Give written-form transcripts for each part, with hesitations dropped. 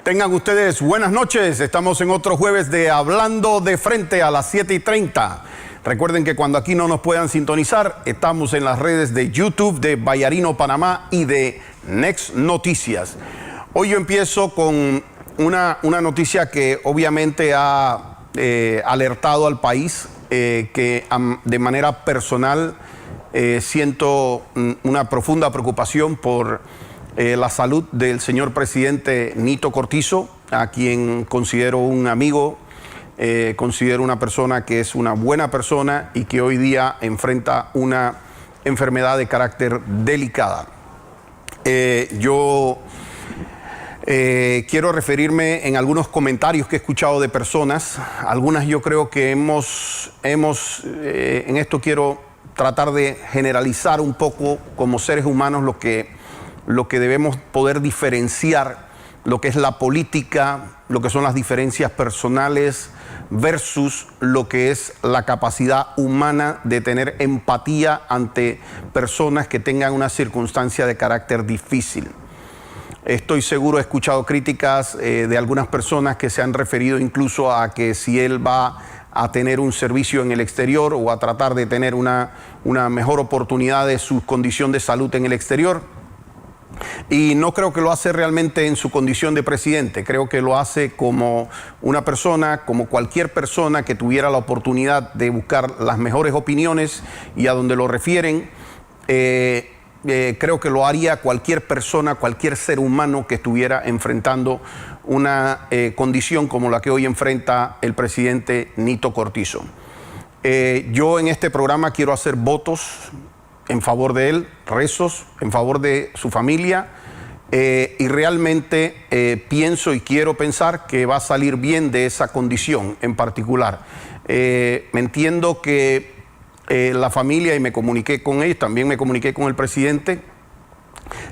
Tengan ustedes buenas noches. Estamos en otro jueves de Hablando de Frente a las 7:30. Recuerden que cuando aquí no nos puedan sintonizar, estamos en las redes de YouTube de Vallarino Panamá y de Next Noticias. Hoy yo empiezo con una noticia que obviamente ha alertado al país, que de manera personal siento una profunda preocupación por la salud del señor presidente Nito Cortizo, a quien considero un amigo, considero una persona que es una buena persona y que hoy día enfrenta una enfermedad de carácter delicada. Yo quiero referirme en algunos comentarios que he escuchado de personas. Algunas yo creo que en esto quiero tratar de generalizar un poco como seres humanos lo que debemos poder diferenciar, lo que es la política, lo que son las diferencias personales versus lo que es la capacidad humana de tener empatía ante personas que tengan una circunstancia de carácter difícil. Estoy seguro, he escuchado críticas de algunas personas que se han referido incluso a que si él va a tener un servicio en el exterior o a tratar de tener una mejor oportunidad de su condición de salud en el exterior. Y no creo que lo hace realmente en su condición de presidente, creo que lo hace como una persona, como cualquier persona que tuviera la oportunidad de buscar las mejores opiniones y a donde lo refieren. Creo que lo haría cualquier persona, cualquier ser humano que estuviera enfrentando una condición como la que hoy enfrenta el presidente Nito Cortizo. Yo en este programa quiero hacer votos en favor de él, rezos en favor de su familia, y realmente pienso y quiero pensar que va a salir bien de esa condición en particular. Me entiendo que la familia, y me comuniqué con ellos, también me comuniqué con el presidente,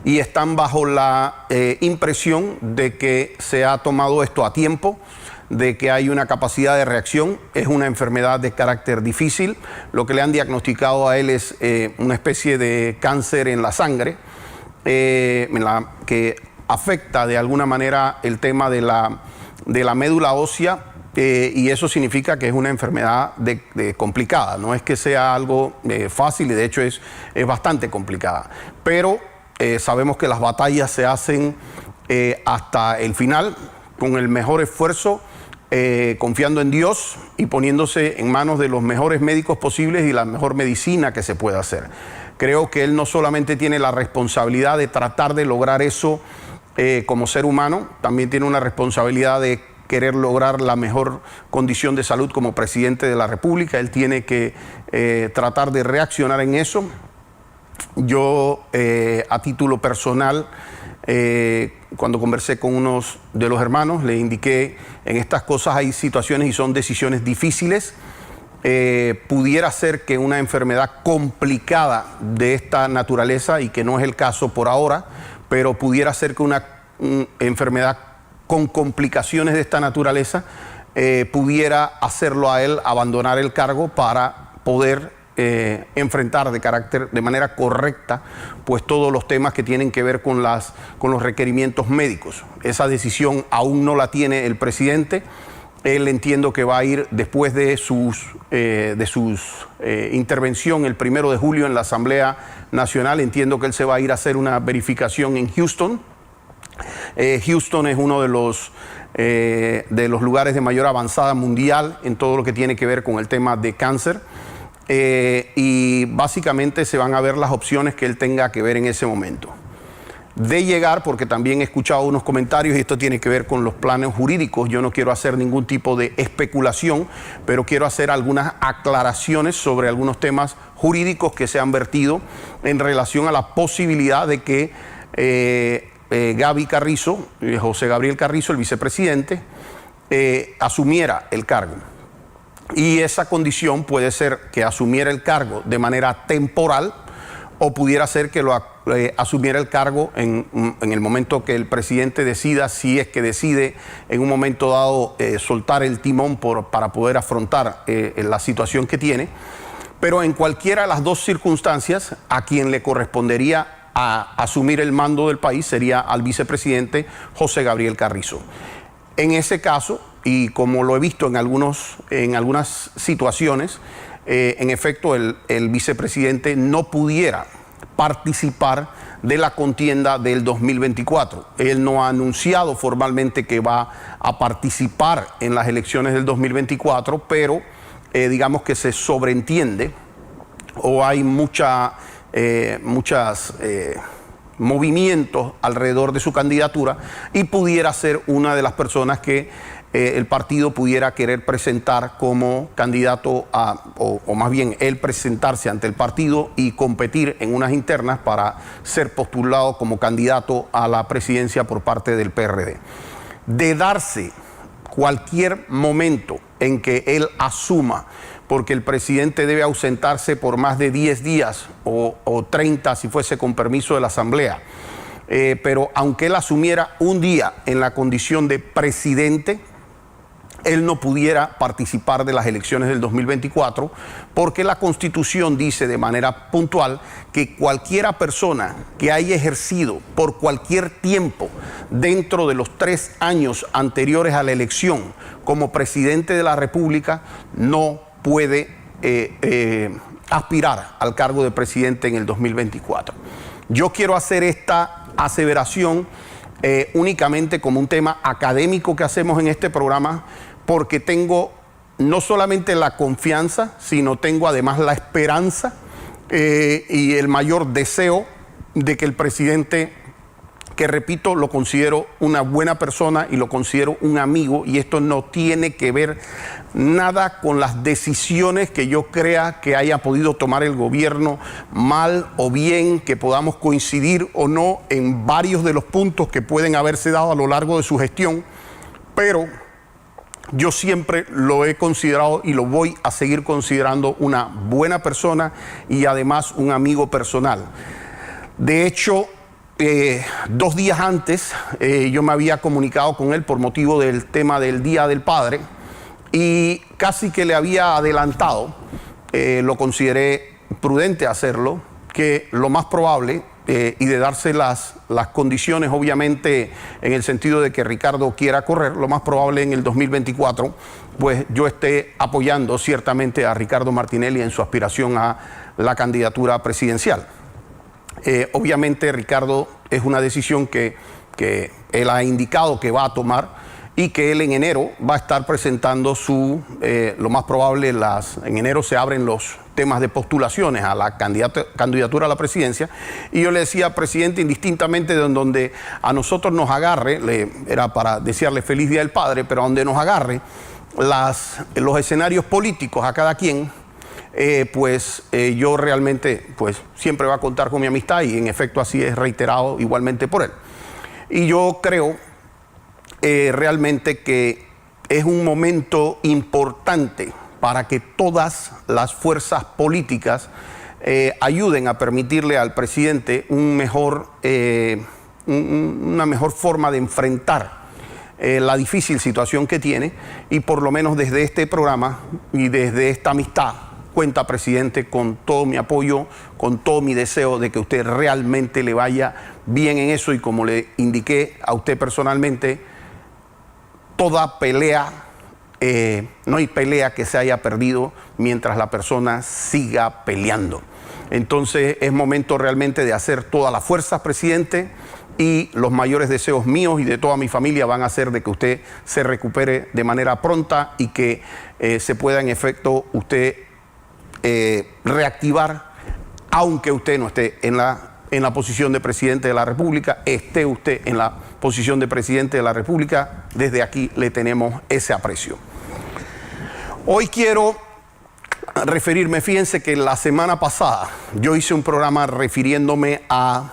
y están bajo la impresión de que se ha tomado esto a tiempo, de que hay una capacidad de reacción. Es una enfermedad de carácter difícil. Lo que le han diagnosticado a él es una especie de cáncer en la sangre, que afecta de alguna manera el tema de la médula ósea, y eso significa que es una enfermedad complicada. No es que sea algo fácil, y de hecho es bastante complicada. Pero sabemos que las batallas se hacen hasta el final, con el mejor esfuerzo, confiando en Dios y poniéndose en manos de los mejores médicos posibles y la mejor medicina que se pueda hacer. Creo que él no solamente tiene la responsabilidad de tratar de lograr eso como ser humano, también tiene una responsabilidad de querer lograr la mejor condición de salud como presidente de la República. Él tiene que tratar de reaccionar en eso. Yo, a título personal, cuando conversé con unos de los hermanos, le indiqué, en estas cosas hay situaciones y son decisiones difíciles. Pudiera ser que una enfermedad complicada de esta naturaleza, y que no es el caso por ahora, pero pudiera ser que una enfermedad con complicaciones de esta naturaleza pudiera hacerlo a él abandonar el cargo para poder enfrentar de manera correcta pues todos los temas que tienen que ver con los requerimientos médicos. Esa decisión aún no la tiene el presidente. Él, entiendo que va a ir después de su intervención el 1 de julio en la Asamblea Nacional. Entiendo que él se va a ir a hacer una verificación en Houston. Houston es uno de los lugares de mayor avanzada mundial en todo lo que tiene que ver con el tema de cáncer. Y básicamente se van a ver las opciones que él tenga que ver en ese momento. De llegar, porque también he escuchado unos comentarios y esto tiene que ver con los planes jurídicos, yo no quiero hacer ningún tipo de especulación, pero quiero hacer algunas aclaraciones sobre algunos temas jurídicos que se han vertido en relación a la posibilidad de que Gaby Carrizo, José Gabriel Carrizo, el vicepresidente, asumiera el cargo. Y esa condición puede ser que asumiera el cargo de manera temporal, o pudiera ser que asumiera el cargo en el momento que el presidente decida, si es que decide en un momento dado soltar el timón para poder afrontar la situación que tiene. Pero en cualquiera de las dos circunstancias, a quien le correspondería a asumir el mando del país sería al vicepresidente José Gabriel Carrizo. En ese caso, y como lo he visto en algunas situaciones, en efecto el vicepresidente no pudiera participar de la contienda del 2024. Él no ha anunciado formalmente que va a participar en las elecciones del 2024, pero digamos que se sobreentiende o hay muchos movimientos alrededor de su candidatura y pudiera ser una de las personas que el partido pudiera querer presentar como candidato o más bien él presentarse ante el partido y competir en unas internas para ser postulado como candidato a la presidencia por parte del PRD. De darse cualquier momento en que él asuma, porque el presidente debe ausentarse por más de 10 días o 30 si fuese con permiso de la Asamblea, pero aunque él asumiera un día en la condición de presidente, él no pudiera participar de las elecciones del 2024 porque la Constitución dice de manera puntual que cualquiera persona que haya ejercido por cualquier tiempo dentro de los 3 años anteriores a la elección como presidente de la República no puede aspirar al cargo de presidente en el 2024. Yo quiero hacer esta aseveración únicamente como un tema académico que hacemos en este programa, porque tengo no solamente la confianza, sino tengo además la esperanza y el mayor deseo de que el presidente, que repito, lo considero una buena persona y lo considero un amigo, y esto no tiene que ver nada con las decisiones que yo crea que haya podido tomar el gobierno mal o bien, que podamos coincidir o no en varios de los puntos que pueden haberse dado a lo largo de su gestión, pero yo siempre lo he considerado y lo voy a seguir considerando una buena persona y además un amigo personal. De hecho, 2 días antes yo me había comunicado con él por motivo del tema del Día del Padre y casi que le había adelantado, lo consideré prudente hacerlo, que lo más probable y de darse las condiciones, obviamente, en el sentido de que Ricardo quiera correr, lo más probable en el 2024, pues yo esté apoyando ciertamente a Ricardo Martinelli en su aspiración a la candidatura presidencial. Obviamente, Ricardo es una decisión que él ha indicado que va a tomar y que él en enero va a estar presentando lo más probable, en enero se abren los temas de postulaciones a la candidatura a la presidencia, y yo le decía, presidente, indistintamente de donde a nosotros nos agarre, era para desearle feliz Día del Padre, pero a donde nos agarre los escenarios políticos a cada quien, yo realmente siempre va a contar con mi amistad, y en efecto así es reiterado igualmente por él. Y yo creo realmente que es un momento importante para que todas las fuerzas políticas ayuden a permitirle al presidente una mejor forma de enfrentar la difícil situación que tiene, y por lo menos desde este programa y desde esta amistad cuenta, presidente, con todo mi apoyo, con todo mi deseo de que usted realmente le vaya bien en eso, y como le indiqué a usted personalmente, toda pelea, no hay pelea que se haya perdido mientras la persona siga peleando. Entonces es momento realmente de hacer todas las fuerzas, presidente, y los mayores deseos míos y de toda mi familia van a ser de que usted se recupere de manera pronta y que se pueda en efecto usted reactivar, aunque usted no esté en la posición de presidente de la República, esté usted en la posición de presidente de la República, desde aquí le tenemos ese aprecio. Hoy quiero referirme, fíjense que la semana pasada yo hice un programa refiriéndome a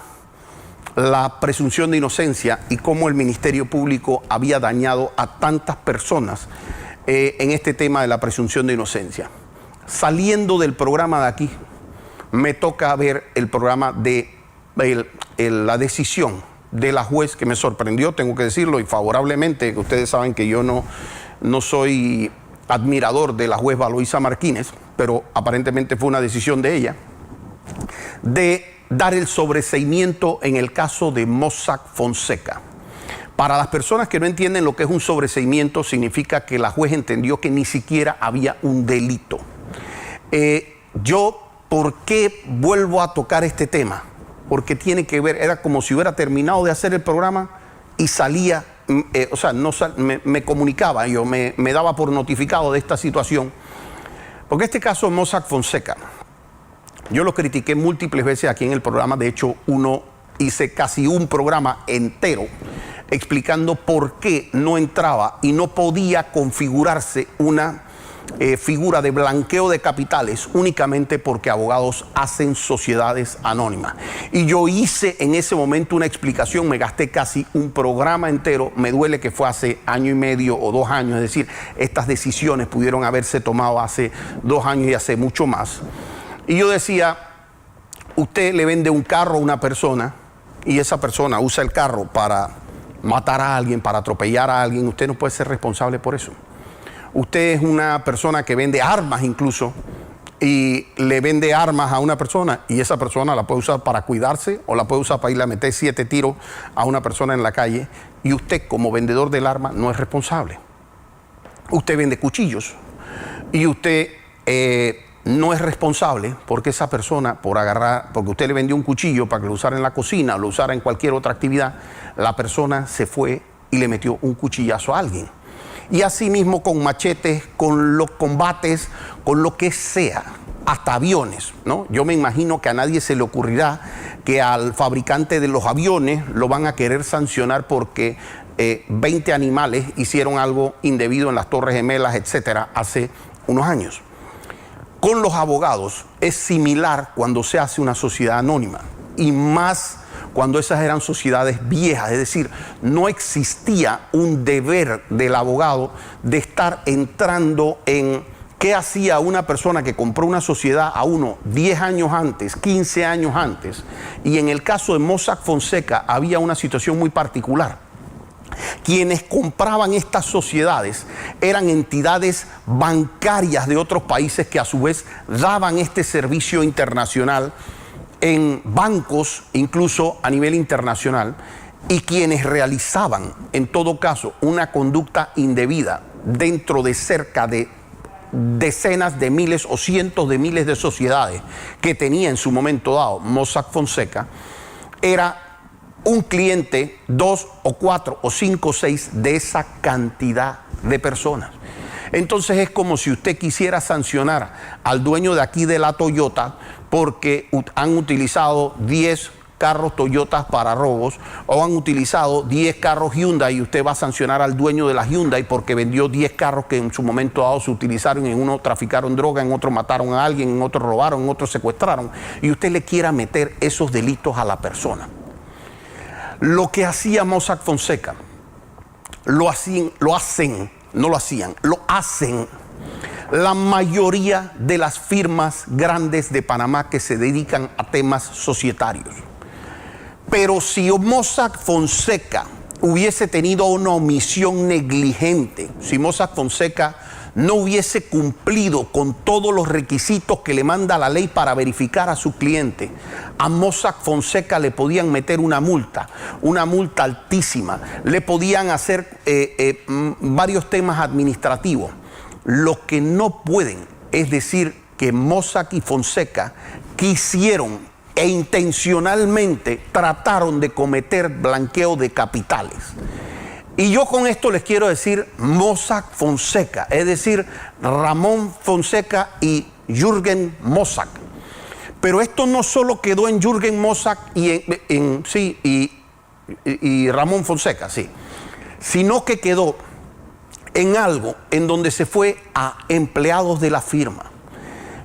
la presunción de inocencia y cómo el Ministerio Público había dañado a tantas personas en este tema de la presunción de inocencia. Saliendo del programa de aquí, me toca ver el programa de la decisión de la juez, que me sorprendió, tengo que decirlo, y favorablemente, que ustedes saben que yo no soy admirador de la juez Valoisa Martínez, pero aparentemente fue una decisión de ella, de dar el sobreseimiento en el caso de Mossack Fonseca. Para las personas que no entienden lo que es un sobreseimiento, significa que la juez entendió que ni siquiera había un delito. ¿Por qué vuelvo a tocar este tema? Porque tiene que ver, era como si hubiera terminado de hacer el programa y salía, me comunicaba, me daba por notificado de esta situación. Porque este caso de Mossack Fonseca, yo lo critiqué múltiples veces aquí en el programa. De hecho, hice casi un programa entero explicando por qué no entraba y no podía configurarse una figura de blanqueo de capitales únicamente porque abogados hacen sociedades anónimas. Y yo hice en ese momento una explicación, me gasté casi un programa entero. Me duele que fue hace año y medio o 2 años, es decir, estas decisiones pudieron haberse tomado hace 2 años y hace mucho más. Y yo decía, usted le vende un carro a una persona y esa persona usa el carro para matar a alguien, para atropellar a alguien. Usted no puede ser responsable por eso. Usted es una persona que vende armas incluso y le vende armas a una persona y esa persona la puede usar para cuidarse o la puede usar para irle a meter 7 tiros a una persona en la calle, y usted como vendedor del arma no es responsable. Usted vende cuchillos y usted no es responsable porque esa persona, porque usted le vendió un cuchillo para que lo usara en la cocina o lo usara en cualquier otra actividad, la persona se fue y le metió un cuchillazo a alguien. Y así mismo con machetes, con los combates, con lo que sea, hasta aviones, ¿no? Yo me imagino que a nadie se le ocurrirá que al fabricante de los aviones lo van a querer sancionar porque 20 animales hicieron algo indebido en las Torres Gemelas, etcétera, hace unos años. Con los abogados es similar cuando se hace una sociedad anónima, y más cuando esas eran sociedades viejas, es decir, no existía un deber del abogado de estar entrando en qué hacía una persona que compró una sociedad a uno 10 años antes, 15 años antes. Y en el caso de Mossack Fonseca había una situación muy particular. Quienes compraban estas sociedades eran entidades bancarias de otros países que a su vez daban este servicio internacional en bancos, incluso a nivel internacional, y quienes realizaban, en todo caso, una conducta indebida dentro de cerca de decenas de miles o cientos de miles de sociedades que tenía en su momento dado Mossack Fonseca, era un cliente, 2 o 4 o 5 o 6 de esa cantidad de personas. Entonces es como si usted quisiera sancionar al dueño de aquí de la Toyota porque han utilizado 10 carros Toyotas para robos, o han utilizado 10 carros Hyundai, y usted va a sancionar al dueño de la Hyundai porque vendió 10 carros que en su momento dado se utilizaron. En uno traficaron droga, en otro mataron a alguien, en otro robaron, en otro secuestraron, y usted le quiera meter esos delitos a la persona. Lo que hacía Mossack Fonseca, lo hacen la mayoría de las firmas grandes de Panamá que se dedican a temas societarios. Pero si Mossack Fonseca hubiese tenido una omisión negligente, si Mossack Fonseca no hubiese cumplido con todos los requisitos que le manda la ley para verificar a su cliente, a Mossack Fonseca le podían meter una multa altísima, le podían hacer varios temas administrativos. Lo que no pueden es decir que Mossack y Fonseca quisieron e intencionalmente trataron de cometer blanqueo de capitales. Y yo con esto les quiero decir Mossack Fonseca, es decir, Ramón Fonseca y Jürgen Mossack. Pero esto no solo quedó en Jürgen Mossack y Ramón Fonseca, sí, sino que quedó en algo en donde se fue a empleados de la firma.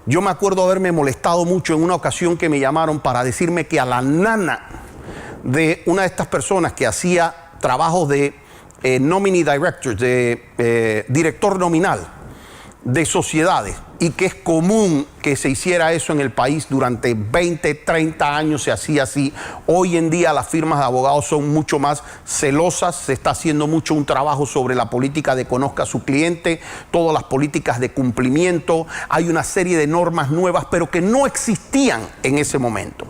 Yo me acuerdo haberme molestado mucho en una ocasión que me llamaron para decirme que a la nana de una de estas personas que hacía trabajos de nominee directors, de director nominal de sociedades, y que es común que se hiciera eso en el país durante 20, 30 años, se hacía así. Hoy en día las firmas de abogados son mucho más celosas, se está haciendo mucho un trabajo sobre la política de conozca a su cliente, todas las políticas de cumplimiento, hay una serie de normas nuevas, pero que no existían en ese momento.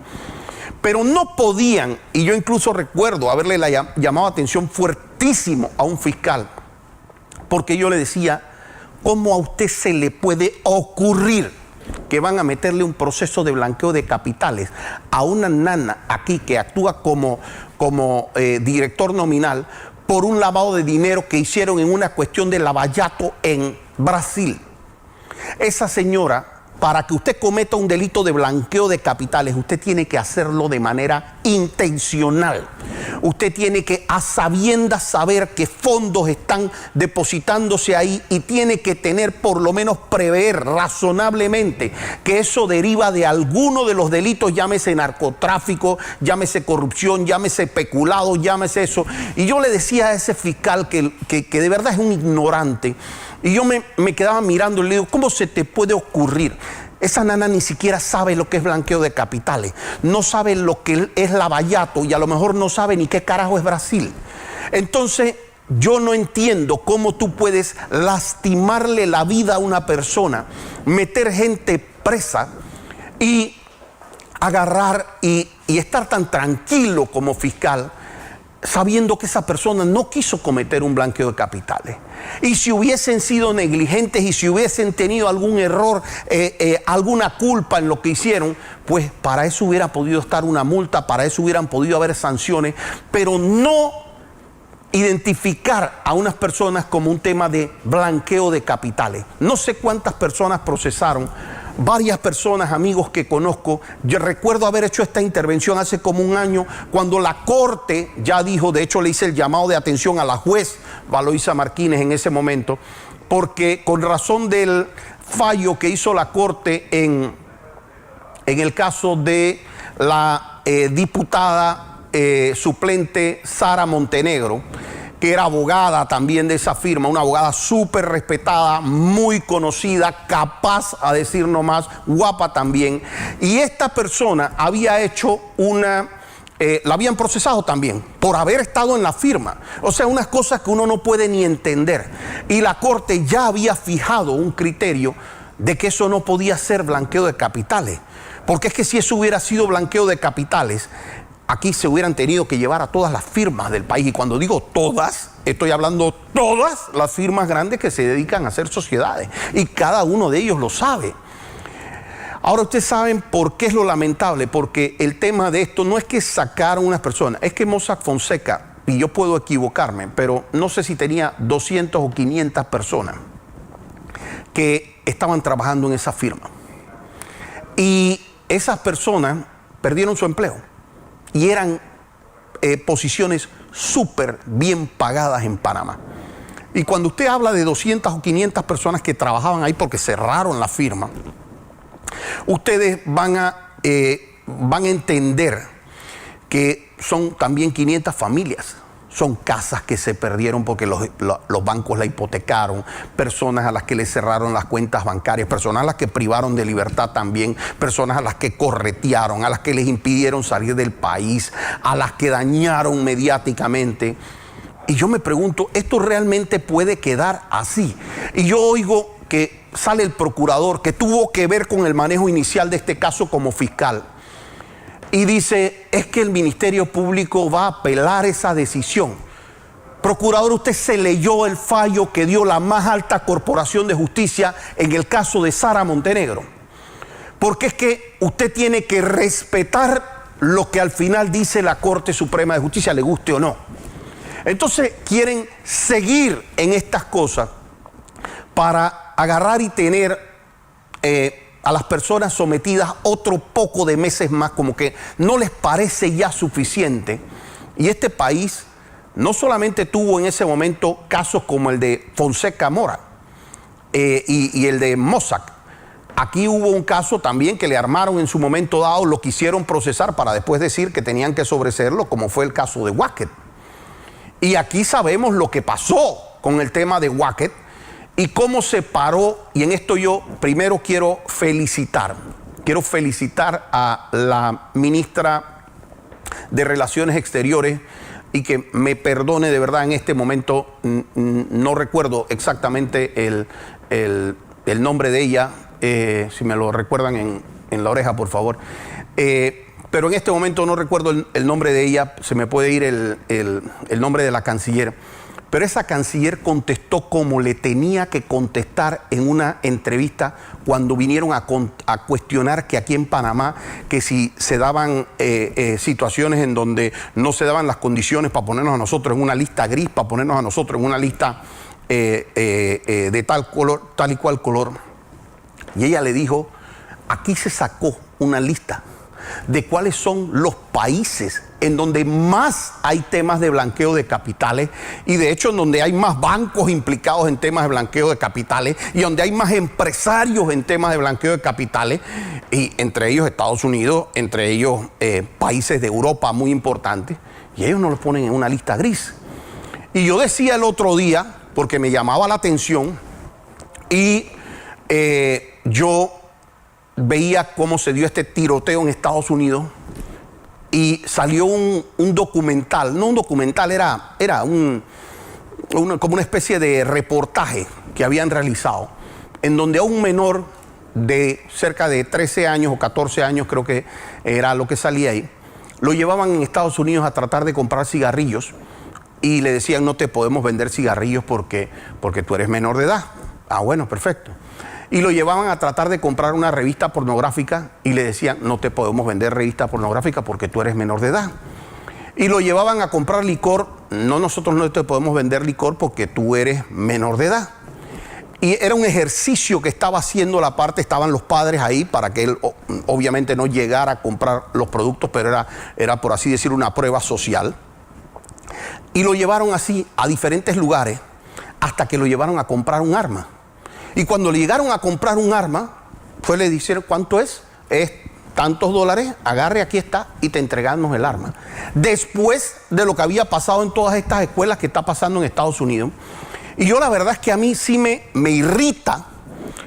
pero no podían, y yo incluso recuerdo haberle llamado atención fuertísimo a un fiscal, porque yo le decía, ¿cómo a usted se le puede ocurrir que van a meterle un proceso de blanqueo de capitales a una nana aquí que actúa como director nominal por un lavado de dinero que hicieron en una cuestión de lavallato en Brasil? Esa señora, para que usted cometa un delito de blanqueo de capitales, usted tiene que hacerlo de manera intencional. Usted tiene que a sabiendas saber qué fondos están depositándose ahí y tiene que tener, por lo menos prever razonablemente que eso deriva de alguno de los delitos, llámese narcotráfico, llámese corrupción, llámese peculado, llámese eso. Y yo le decía a ese fiscal que de verdad es un ignorante. Y yo me quedaba mirando y le digo, ¿cómo se te puede ocurrir? Esa nana ni siquiera sabe lo que es blanqueo de capitales, no sabe lo que es lavallato y a lo mejor no sabe ni qué carajo es Brasil. Entonces, yo no entiendo cómo tú puedes lastimarle la vida a una persona, meter gente presa y agarrar y estar tan tranquilo como fiscal, sabiendo que esa persona no quiso cometer un blanqueo de capitales. Y si hubiesen sido negligentes y si hubiesen tenido algún error, alguna culpa en lo que hicieron, pues para eso hubiera podido estar una multa, para eso hubieran podido haber sanciones, pero no identificar a unas personas como un tema de blanqueo de capitales. No sé cuántas personas procesaron. Varias personas, amigos que conozco, yo recuerdo haber hecho esta intervención hace como un año, cuando la Corte ya dijo, de hecho le hice el llamado de atención a la juez Valoisa Martínez en ese momento, porque con razón del fallo que hizo la Corte en el caso de la diputada suplente Sara Montenegro, que era abogada también de esa firma, una abogada súper respetada, muy conocida, capaz a decir no más, guapa también. Y esta persona había hecho la habían procesado también por haber estado en la firma. O sea, unas cosas que uno no puede ni entender. Y la Corte ya había fijado un criterio de que eso no podía ser blanqueo de capitales. Porque es que si eso hubiera sido blanqueo de capitales, aquí se hubieran tenido que llevar a todas las firmas del país. Y cuando digo todas, estoy hablando todas las firmas grandes que se dedican a hacer sociedades. Y cada uno de ellos lo sabe. Ahora ustedes saben por qué es lo lamentable. Porque el tema de esto no es que sacaron unas personas. Es que Mossack Fonseca, y yo puedo equivocarme, pero no sé si tenía 200 o 500 personas que estaban trabajando en esa firma. Y esas personas perdieron su empleo. Y eran posiciones súper bien pagadas en Panamá. Y cuando usted habla de 200 o 500 personas que trabajaban ahí porque cerraron la firma, ustedes van a entender que son también 500 familias. Son casas que se perdieron porque los bancos la hipotecaron, personas a las que le cerraron las cuentas bancarias, personas a las que privaron de libertad también, personas a las que corretearon, a las que les impidieron salir del país, a las que dañaron mediáticamente. Y yo me pregunto, ¿esto realmente puede quedar así? Y yo oigo que sale el procurador que tuvo que ver con el manejo inicial de este caso como fiscal. Y dice, es que el Ministerio Público va a apelar esa decisión. Procurador, usted se leyó el fallo que dio la más alta corporación de justicia en el caso de Sara Montenegro. Porque es que usted tiene que respetar lo que al final dice la Corte Suprema de Justicia, le guste o no. Entonces quieren seguir en estas cosas para agarrar y tener a las personas sometidas otro poco de meses más, como que no les parece ya suficiente. Y este país no solamente tuvo en ese momento casos como el de Fonseca Mora y el de Mossack. Aquí hubo un caso también que le armaron en su momento dado, lo quisieron procesar para después decir que tenían que sobreseerlo, como fue el caso de Wackett. Y aquí sabemos lo que pasó con el tema de Wackett y cómo se paró. Y en esto yo primero quiero felicitar a la ministra de Relaciones Exteriores, y que me perdone de verdad en este momento, no recuerdo exactamente el nombre de ella, si me lo recuerdan en la oreja por favor, pero en este momento no recuerdo el nombre de ella, se me puede ir el nombre de la canciller. Pero esa canciller contestó como le tenía que contestar en una entrevista cuando vinieron a cuestionar que aquí en Panamá, que si se daban situaciones en donde no se daban las condiciones para ponernos a nosotros en una lista gris, para ponernos a nosotros en una lista de tal color, tal y cual color. Y ella le dijo, aquí se sacó una lista de cuáles son los países en donde más hay temas de blanqueo de capitales y de hecho en donde hay más bancos implicados en temas de blanqueo de capitales y donde hay más empresarios en temas de blanqueo de capitales, y entre ellos Estados Unidos, entre ellos países de Europa muy importantes, y ellos no los ponen en una lista gris. Y yo decía el otro día, porque me llamaba la atención, y yo veía cómo se dio este tiroteo en Estados Unidos y salió un documental, no un documental, era como una especie de reportaje que habían realizado, en donde a un menor de cerca de 13 años o 14 años, creo que era lo que salía ahí, lo llevaban en Estados Unidos a tratar de comprar cigarrillos y le decían, no te podemos vender cigarrillos porque tú eres menor de edad. Ah, bueno, perfecto. Y lo llevaban a tratar de comprar una revista pornográfica y le decían, no te podemos vender revista pornográfica porque tú eres menor de edad. Y lo llevaban a comprar licor, no, nosotros no te podemos vender licor porque tú eres menor de edad. Y era un ejercicio que estaba haciendo la parte, estaban los padres ahí para que él obviamente no llegara a comprar los productos, pero era por así decir una prueba social. Y lo llevaron así a diferentes lugares hasta que lo llevaron a comprar un arma. Y cuando le llegaron a comprar un arma, le dijeron, ¿cuánto es? Es tantos dólares, agarre, aquí está, y te entregamos el arma. Después de lo que había pasado en todas estas escuelas que está pasando en Estados Unidos. Y yo la verdad es que a mí sí me irrita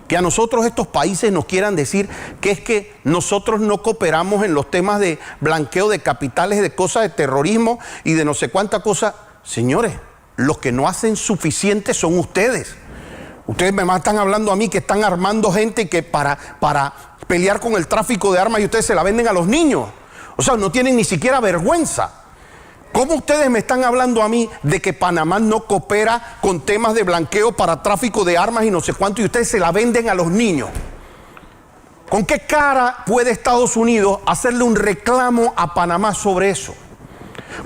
que a nosotros estos países nos quieran decir que es que nosotros no cooperamos en los temas de blanqueo de capitales, de cosas de terrorismo y de no sé cuánta cosa. Señores, los que no hacen suficiente son ustedes. Ustedes me están hablando a mí que están armando gente que para pelear con el tráfico de armas y ustedes se la venden a los niños. O sea, no tienen ni siquiera vergüenza. ¿Cómo ustedes me están hablando a mí de que Panamá no coopera con temas de blanqueo para tráfico de armas y no sé cuánto y ustedes se la venden a los niños? ¿Con qué cara puede Estados Unidos hacerle un reclamo a Panamá sobre eso?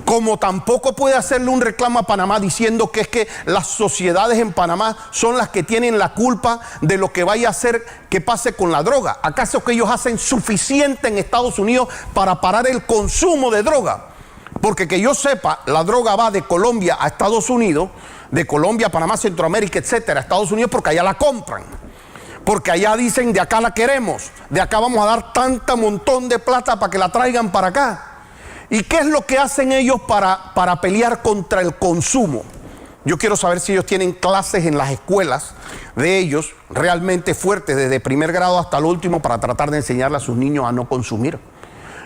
Como tampoco puede hacerle un reclamo a Panamá diciendo que es que las sociedades en Panamá son las que tienen la culpa de lo que vaya a hacer que pase con la droga. ¿Acaso que ellos hacen suficiente en Estados Unidos para parar el consumo de droga? Porque que yo sepa, la droga va de Colombia a Estados Unidos, de Colombia a Panamá, Centroamérica, etcétera, a Estados Unidos, porque allá la compran. Porque allá dicen, de acá la queremos, de acá vamos a dar tanta montón de plata para que la traigan para acá. ¿Y qué es lo que hacen ellos para pelear contra el consumo? Yo quiero saber si ellos tienen clases en las escuelas de ellos realmente fuertes, desde primer grado hasta el último, para tratar de enseñarle a sus niños a no consumir.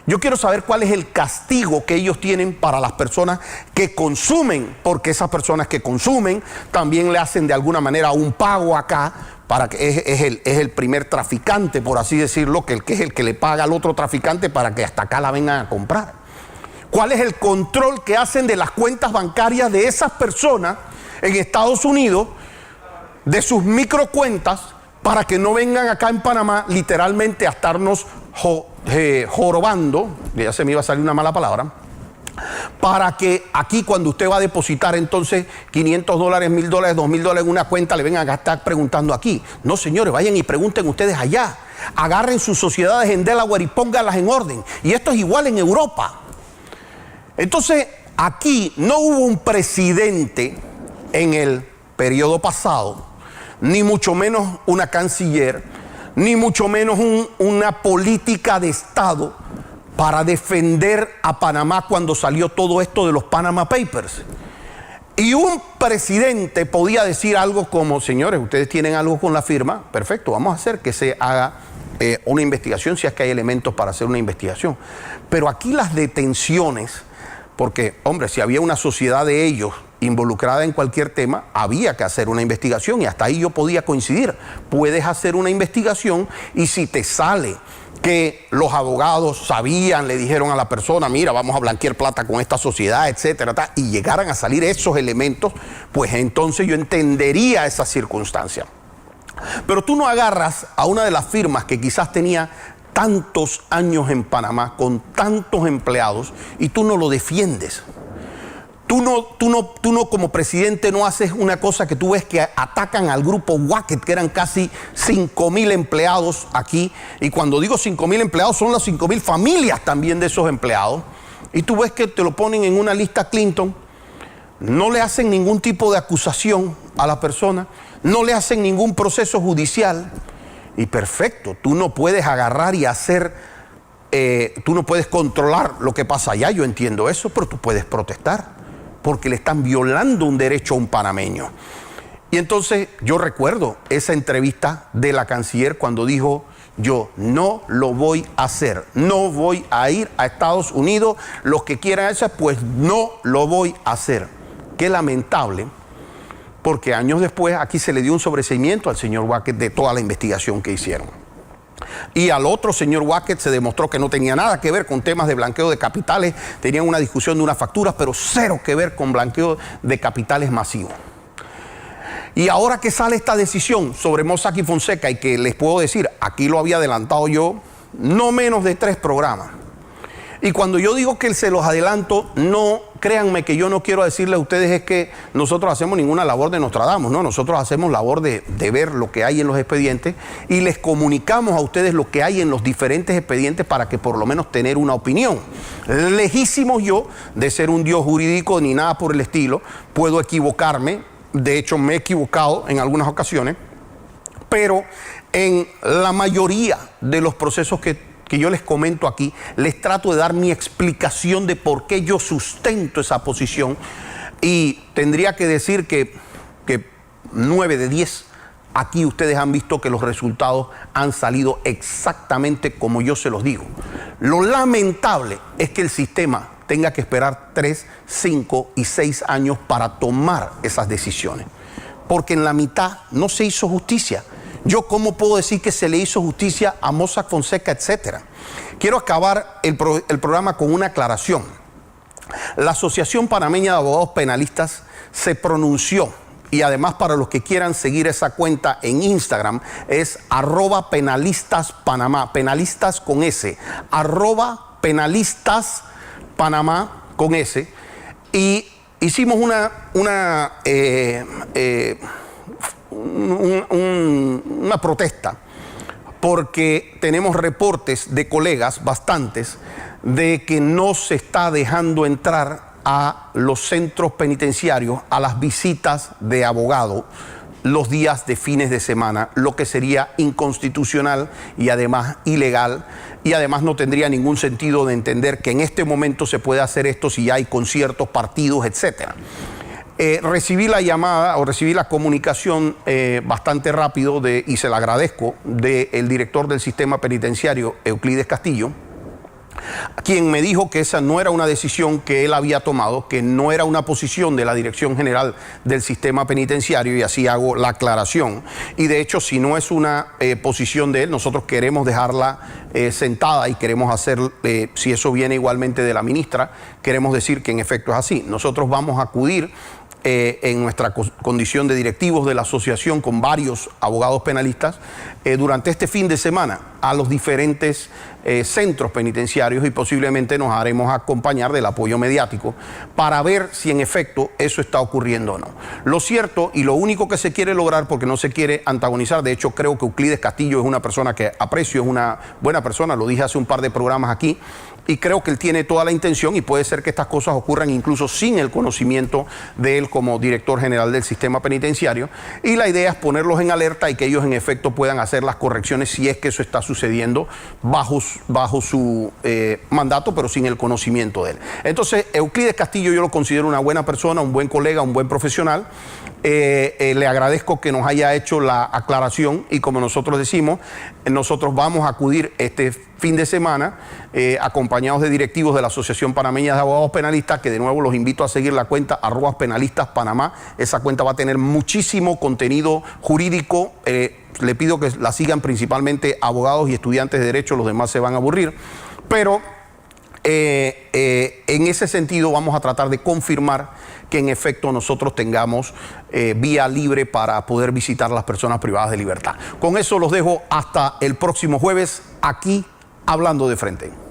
Yo quiero saber cuál es el castigo que ellos tienen para las personas que consumen, porque esas personas que consumen también le hacen de alguna manera un pago acá, para que es el primer traficante, por así decirlo, que es el que le paga al otro traficante para que hasta acá la vengan a comprar. ¿Cuál es el control que hacen de las cuentas bancarias de esas personas en Estados Unidos, de sus microcuentas, para que no vengan acá en Panamá literalmente a estarnos jorobando, ya se me iba a salir una mala palabra, para que aquí cuando usted va a depositar entonces $500, $1,000, $2,000 en una cuenta, le vengan a estar preguntando aquí? No, señores, vayan y pregunten ustedes allá. Agarren sus sociedades en Delaware y pónganlas en orden. Y esto es igual en Europa. Entonces, aquí no hubo un presidente en el periodo pasado, ni mucho menos una canciller, ni mucho menos una política de Estado para defender a Panamá cuando salió todo esto de los Panama Papers. Y un presidente podía decir algo como, señores, ustedes tienen algo con la firma, perfecto, vamos a hacer que se haga una investigación si es que hay elementos para hacer una investigación. Pero aquí las detenciones, porque, hombre, si había una sociedad de ellos involucrada en cualquier tema, había que hacer una investigación y hasta ahí yo podía coincidir. Puedes hacer una investigación y si te sale que los abogados sabían, le dijeron a la persona, mira, vamos a blanquear plata con esta sociedad, etcétera, y llegaran a salir esos elementos, pues entonces yo entendería esa circunstancia. Pero tú no agarras a una de las firmas que quizás tenía tantos años en Panamá, con tantos empleados, y tú no lo defiendes. Tú no como presidente no haces una cosa que tú ves que atacan al grupo Wackett, que eran casi 5.000 empleados aquí. Y cuando digo 5.000 empleados, son las 5.000 familias también de esos empleados. Y tú ves que te lo ponen en una lista Clinton, no le hacen ningún tipo de acusación a la persona, no le hacen ningún proceso judicial. Y perfecto, tú no puedes agarrar y hacer, tú no puedes controlar lo que pasa allá, yo entiendo eso, pero tú puedes protestar, porque le están violando un derecho a un panameño. Y entonces yo recuerdo esa entrevista de la canciller cuando dijo, yo no lo voy a hacer, no voy a ir a Estados Unidos, los que quieran eso, pues no lo voy a hacer. Qué lamentable, porque años después aquí se le dio un sobreseimiento al señor Wackett de toda la investigación que hicieron. Y al otro señor Wackett se demostró que no tenía nada que ver con temas de blanqueo de capitales, tenían una discusión de unas facturas, pero cero que ver con blanqueo de capitales masivos. Y ahora que sale esta decisión sobre Mossack y Fonseca, y que les puedo decir, aquí lo había adelantado yo, no menos de 3 programas. Y cuando yo digo que se los adelanto, no, créanme que yo no quiero decirles a ustedes es que nosotros hacemos ninguna labor de Nostradamus, no, nosotros hacemos labor de ver lo que hay en los expedientes y les comunicamos a ustedes lo que hay en los diferentes expedientes para que por lo menos tener una opinión. Lejísimos yo de ser un dios jurídico ni nada por el estilo, puedo equivocarme, de hecho me he equivocado en algunas ocasiones, pero en la mayoría de los procesos que yo les comento aquí, les trato de dar mi explicación de por qué yo sustento esa posición y tendría que decir que 9 de 10 aquí ustedes han visto que los resultados han salido exactamente como yo se los digo. Lo lamentable es que el sistema tenga que esperar 3, 5 y 6 años para tomar esas decisiones, porque en la mitad no se hizo justicia. Yo, ¿cómo puedo decir que se le hizo justicia a Mossack Fonseca, etcétera? Quiero acabar el programa con una aclaración. La Asociación Panameña de Abogados Penalistas se pronunció, y además para los que quieran seguir esa cuenta en Instagram, es @penalistaspanamá, penalistas con S, @penalistaspanamá con S, y hicimos una protesta porque tenemos reportes de colegas, bastantes, de que no se está dejando entrar a los centros penitenciarios, a las visitas de abogado los días de fines de semana, lo que sería inconstitucional y además ilegal, y además no tendría ningún sentido de entender que en este momento se puede hacer esto si ya hay conciertos, partidos, etcétera. Recibí la llamada o recibí la comunicación bastante rápido y se la agradezco del director del sistema penitenciario, Euclides Castillo, quien me dijo que esa no era una decisión que él había tomado, que no era una posición de la Dirección General del Sistema Penitenciario, y así hago la aclaración. Y de hecho, si no es una posición de él, nosotros queremos dejarla sentada y queremos hacer, si eso viene igualmente de la ministra, queremos decir que en efecto es así. Nosotros vamos a acudir en nuestra condición de directivos de la asociación con varios abogados penalistas durante este fin de semana a los diferentes centros penitenciarios, y posiblemente nos haremos acompañar del apoyo mediático para ver si en efecto eso está ocurriendo o no. Lo cierto y lo único que se quiere lograr, porque no se quiere antagonizar, de hecho creo que Euclides Castillo es una persona que aprecio, es una buena persona, lo dije hace un par de programas aquí, y creo que él tiene toda la intención, y puede ser que estas cosas ocurran incluso sin el conocimiento de él como director general del sistema penitenciario, y la idea es ponerlos en alerta y que ellos en efecto puedan hacer las correcciones si es que eso está sucediendo bajo su mandato, pero sin el conocimiento de él. Entonces, Euclides Castillo yo lo considero una buena persona, un buen colega, un buen profesional. Le agradezco que nos haya hecho la aclaración, y como nosotros decimos, nosotros vamos a acudir este fin de semana, acompañados de directivos de la Asociación Panameña de Abogados Penalistas, que de nuevo los invito a seguir la cuenta @penalistaspanamá. Esa cuenta va a tener muchísimo contenido jurídico. Le pido que la sigan principalmente abogados y estudiantes de Derecho, los demás se van a aburrir. Pero en ese sentido vamos a tratar de confirmar que en efecto nosotros tengamos vía libre para poder visitar a las personas privadas de libertad. Con eso los dejo hasta el próximo jueves aquí Hablando de Frente.